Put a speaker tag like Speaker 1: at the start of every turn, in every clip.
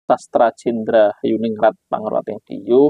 Speaker 1: Sastra Jendra Hayuningrat Pangruating Diyu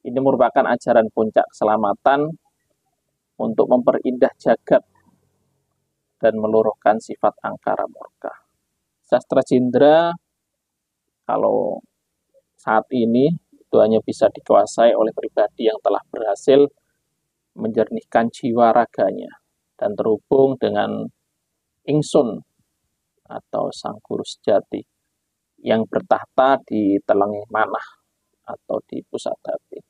Speaker 1: ini merupakan ajaran puncak keselamatan untuk memperindah jagat dan meluruhkan sifat angkara murka. Sastra Jendra kalau saat ini itu hanya bisa dikuasai oleh pribadi yang telah berhasil menjernihkan jiwa raganya dan terhubung dengan ingsun atau sang guru sejati yang bertahta di Telengih Manah atau di pusat hati.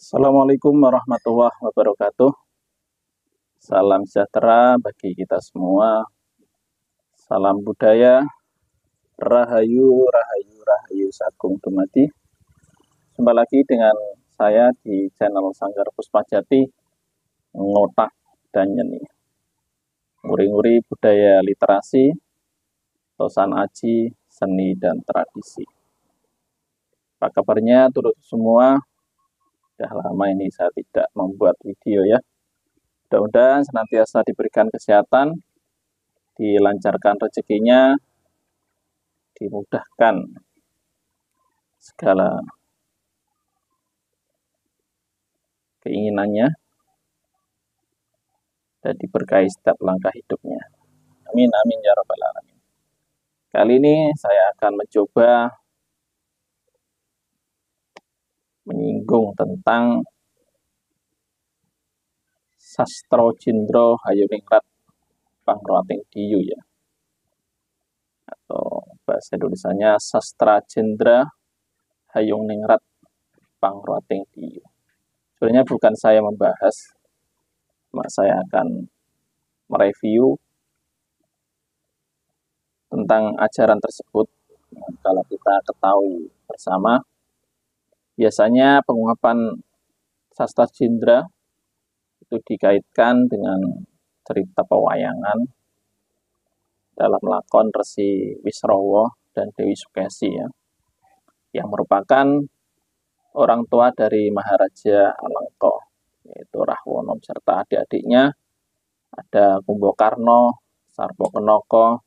Speaker 1: Assalamualaikum warahmatullahi wabarakatuh. Salam sejahtera bagi kita semua. Salam budaya. Rahayu, rahayu, rahayu Sagung Dumadi. Jumpa lagi dengan saya di channel Sanggar Puspajati, Ngotak dan Nyeni. Nguri-nguri budaya literasi, tosan aji, seni dan tradisi. Apa kabarnya turut semua? Sudah lama ini saya tidak membuat video ya. Mudah-mudahan senantiasa diberikan kesehatan, dilancarkan rezekinya, dimudahkan segala keinginannya, dan diberkahi setiap langkah hidupnya. Amin, amin, ya rabbal alamin. Kali ini saya akan mencoba menyinggung tentang Sastra Jendra Hayuningrat Pangruating Diyu ya, atau bahasa Indonesianya Sastra Jendra Hayuningrat Pangruating Diyu. Sebenarnya bukan saya membahas, cuma saya akan mereview tentang ajaran tersebut. Kalau kita ketahui bersama, biasanya penguapan Sastra Jendra itu dikaitkan dengan cerita pewayangan dalam lakon Resi Wisrawa dan Dewi Sukesi ya, yang merupakan orang tua dari Maharaja Alengka, yaitu Rahwana serta adik-adiknya ada Kumbakarna, Sarpakenaka,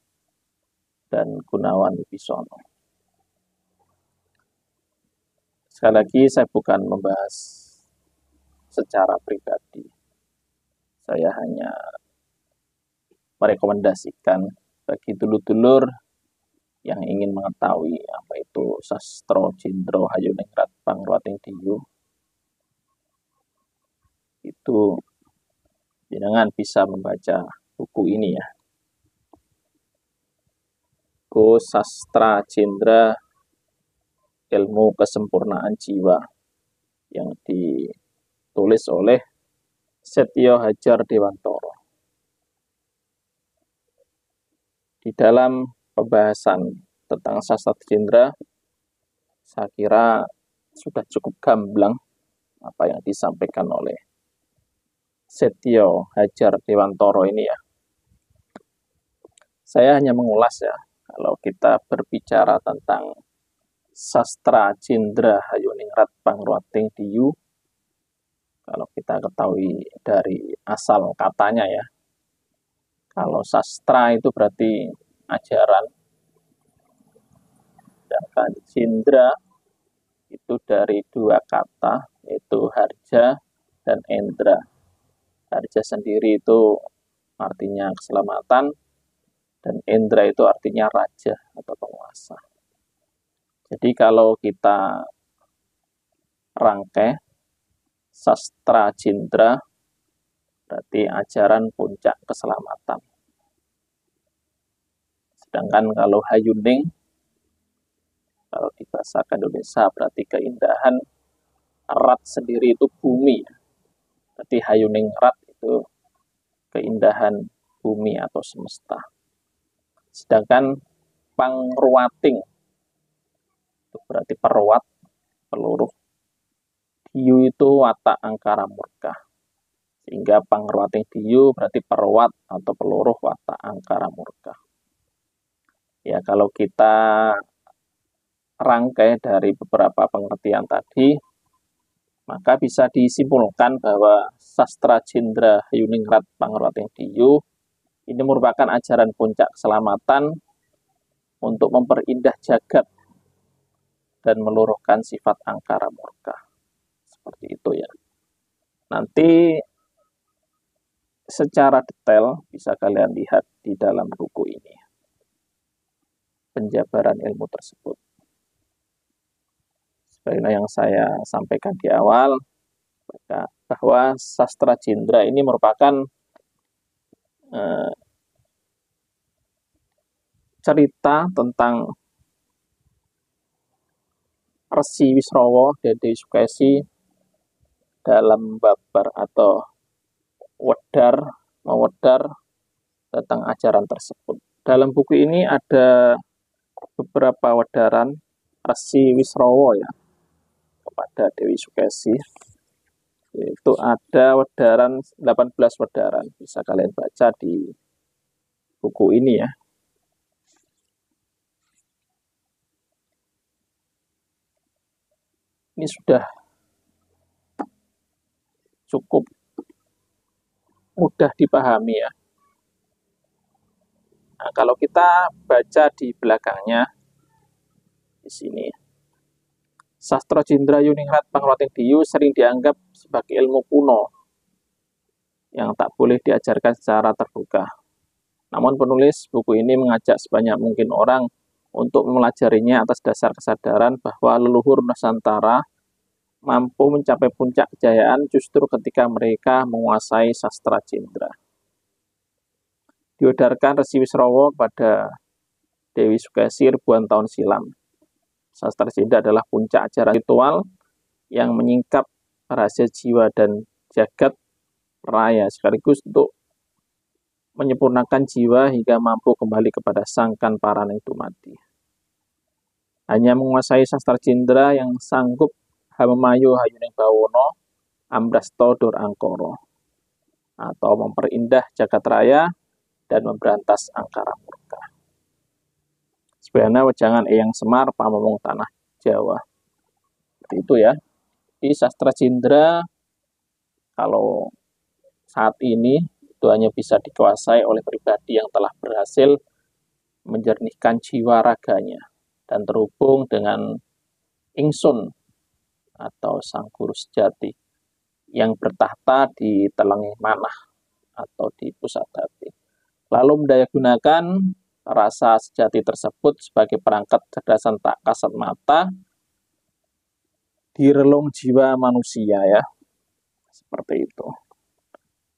Speaker 1: dan Gunawan Wibisana. Sekali lagi saya bukan membahas secara pribadi. Saya hanya merekomendasikan bagi dulur-dulur yang ingin mengetahui apa itu Sastra Jendra Hayuningrat Pangruating Diyu, itu jenengan bisa membaca buku ini ya. Go Sastra Jendra Ilmu Kesempurnaan Jiwa, yang ditulis oleh Setyo Hadjar Dewantara. Di dalam pembahasan tentang Sastra Jendra, saya kira sudah cukup gamblang apa yang disampaikan oleh Setyo Hadjar Dewantara ini ya. Saya hanya mengulas ya, kalau kita berbicara tentang Sastra Jendra Hayuningrat Pangruating Diyu, kalau kita ketahui dari asal katanya ya, kalau sastra itu berarti ajaran, sedangkan Jendra itu dari dua kata, yaitu harja dan endra. Harja sendiri itu artinya keselamatan, dan endra itu artinya raja atau penguasa. Jadi kalau kita rangkai, Sastra Jendra berarti ajaran puncak keselamatan. Sedangkan kalau Hayuning, kalau di bahasa Indonesia berarti keindahan. Rat sendiri itu bumi. Berarti Hayuningrat itu keindahan bumi atau semesta. Sedangkan Pangruating itu berarti peruat, peluruh. Diyu itu watak angkara murka. Sehingga pangruating diyu berarti perwat atau peluruh watak angkara murka. Ya, kalau kita rangkai dari beberapa pengertian tadi, maka bisa disimpulkan bahwa sastra Jendra Hayuningrat Pangruating Diyu ini merupakan ajaran puncak keselamatan untuk memperindah jagat dan meluruhkan sifat angkara murka. Seperti itu ya. Nanti secara detail bisa kalian lihat di dalam buku ini, penjabaran ilmu tersebut. Sebagaimana yang saya sampaikan di awal, bahwa sastra Jendra ini merupakan cerita tentang Resi Wisrawa dan Dewi Sukesi dalam babar atau mewedar tentang ajaran tersebut. Dalam buku ini ada beberapa wedaran Resi Wisrawa ya kepada Dewi Sukesi. Itu ada wedaran 18 wedaran, bisa kalian baca di buku ini ya. Ini sudah cukup mudah dipahami ya. Nah, kalau kita baca di belakangnya, di sini, sastra Jendra Hayuningrat Pangruating Diyu sering dianggap sebagai ilmu kuno yang tak boleh diajarkan secara terbuka. Namun penulis buku ini mengajak sebanyak mungkin orang untuk mempelajarinya atas dasar kesadaran bahwa leluhur Nusantara mampu mencapai puncak kejayaan justru ketika mereka menguasai sastra Jendra. Diodarkan Resi Wisrawa pada Dewi Sukesi ribuan tahun silam. Sastra Jendra adalah puncak ajaran ritual yang menyingkap rahasia jiwa dan jagat raya sekaligus untuk menyempurnakan jiwa hingga mampu kembali kepada sangkan paraning dumadi. Hanya menguasai sastra Jendra yang sanggup hamemayu hayuning bawono ambrasto dur angkara, atau memperindah jagat raya dan memberantas angkara murka. Sebenarnya wejangan Eyang Semar pamomong tanah Jawa. Seperti itu ya. Di sastra Jendra kalau saat ini itu hanya bisa dikuasai oleh pribadi yang telah berhasil menjernihkan jiwa raganya dan terhubung dengan ingsun atau sang guru sejati yang bertahta di Telengih Manah atau di pusat hati. Lalu mendayagunakan rasa sejati tersebut sebagai perangkat cerdasan tak kasat mata di relung jiwa manusia ya. Seperti itu.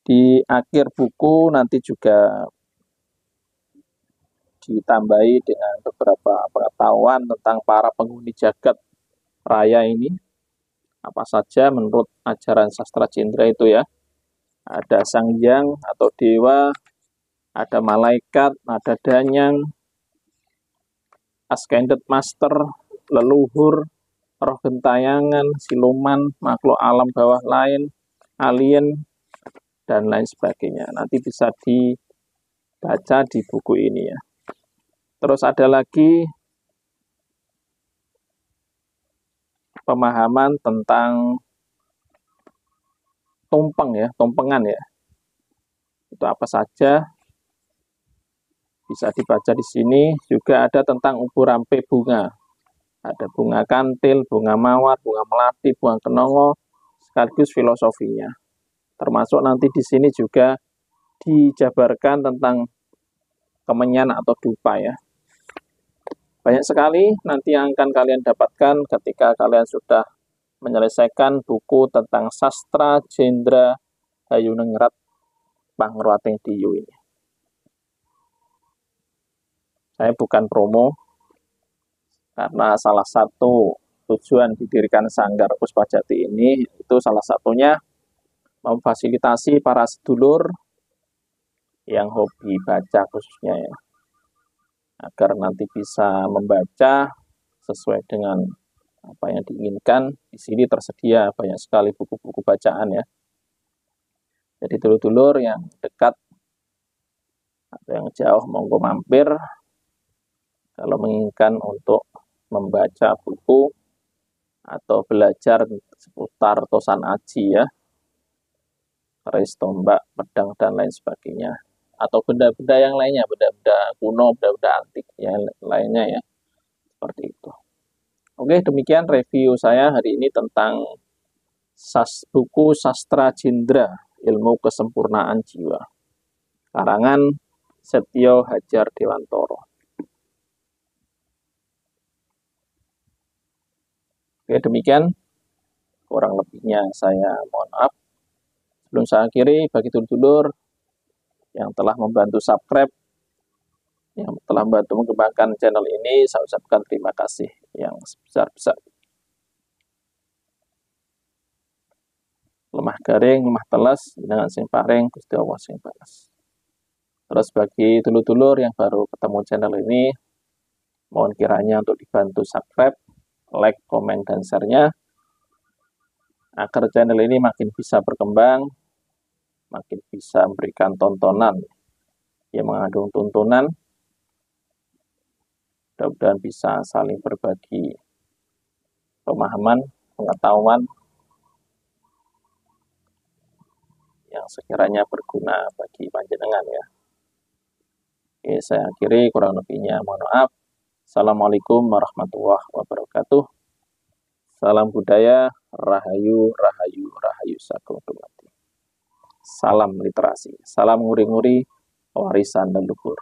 Speaker 1: Di akhir buku nanti juga ditambahi dengan beberapa pengetahuan tentang para penghuni jagat raya ini. Apa saja menurut ajaran sastra Jendra itu ya. Ada Sang Hyang atau dewa, ada malaikat, ada danyang, ascended master, leluhur, roh gentayangan, siluman, makhluk alam bawah lain, alien, dan lain sebagainya. Nanti bisa dibaca di buku ini ya. Terus ada lagi pemahaman tentang tumpeng ya, tumpengan ya. Itu apa saja bisa dibaca di sini. Juga ada tentang ubur rampe bunga. Ada bunga kantil, bunga mawar, bunga melati, bunga kenongo, sekaligus filosofinya. Termasuk nanti di sini juga dijabarkan tentang kemenyan atau dupa ya. Banyak sekali nanti yang akan kalian dapatkan ketika kalian sudah menyelesaikan buku tentang sastra Jendra Hayuningrat Pangruating Diyu ini. Saya bukan promo, karena salah satu tujuan didirikan Sanggar Puspajati ini itu salah satunya memfasilitasi para sedulur yang hobi baca khususnya ya, agar nanti bisa membaca sesuai dengan apa yang diinginkan. Di sini tersedia banyak sekali buku-buku bacaan ya. Jadi dulur-dulur yang dekat atau yang jauh monggo mampir kalau menginginkan untuk membaca buku atau belajar seputar Tosan Aji ya, keris, tombak, pedang dan lain sebagainya, atau benda-benda yang lainnya, benda-benda kuno, benda-benda antik yang lainnya ya, seperti itu. Oke, demikian review saya hari ini tentang buku Sastra Jindra, Ilmu Kesempurnaan Jiwa, karangan Setyo Hadjar Dewantoro. Oke, demikian kurang lebihnya saya mohon maaf. Sebelum saya akhiri, bagi dulur-dulur yang telah membantu subscribe, yang telah membantu mengembangkan channel ini, saya ucapkan terima kasih yang sebesar-besar. Lemah garing, lemah telas, dengan sing paring, Gusti Allah sing balas. Terus bagi dulur-dulur yang baru ketemu channel ini, mohon kiranya untuk dibantu subscribe, like, komen, dan share-nya, agar channel ini makin bisa berkembang, makin bisa memberikan tontonan yang mengandung tuntunan, mudah-mudahan bisa saling berbagi pemahaman, pengetahuan yang sekiranya berguna bagi panjenengan ya. Oke, saya akhiri, kurang lebihnya mohon maaf. Assalamualaikum warahmatullahi wabarakatuh. Salam budaya, rahayu, rahayu, rahayu sagung dumadi. Salam literasi, salam nguri-nguri warisan leluhur.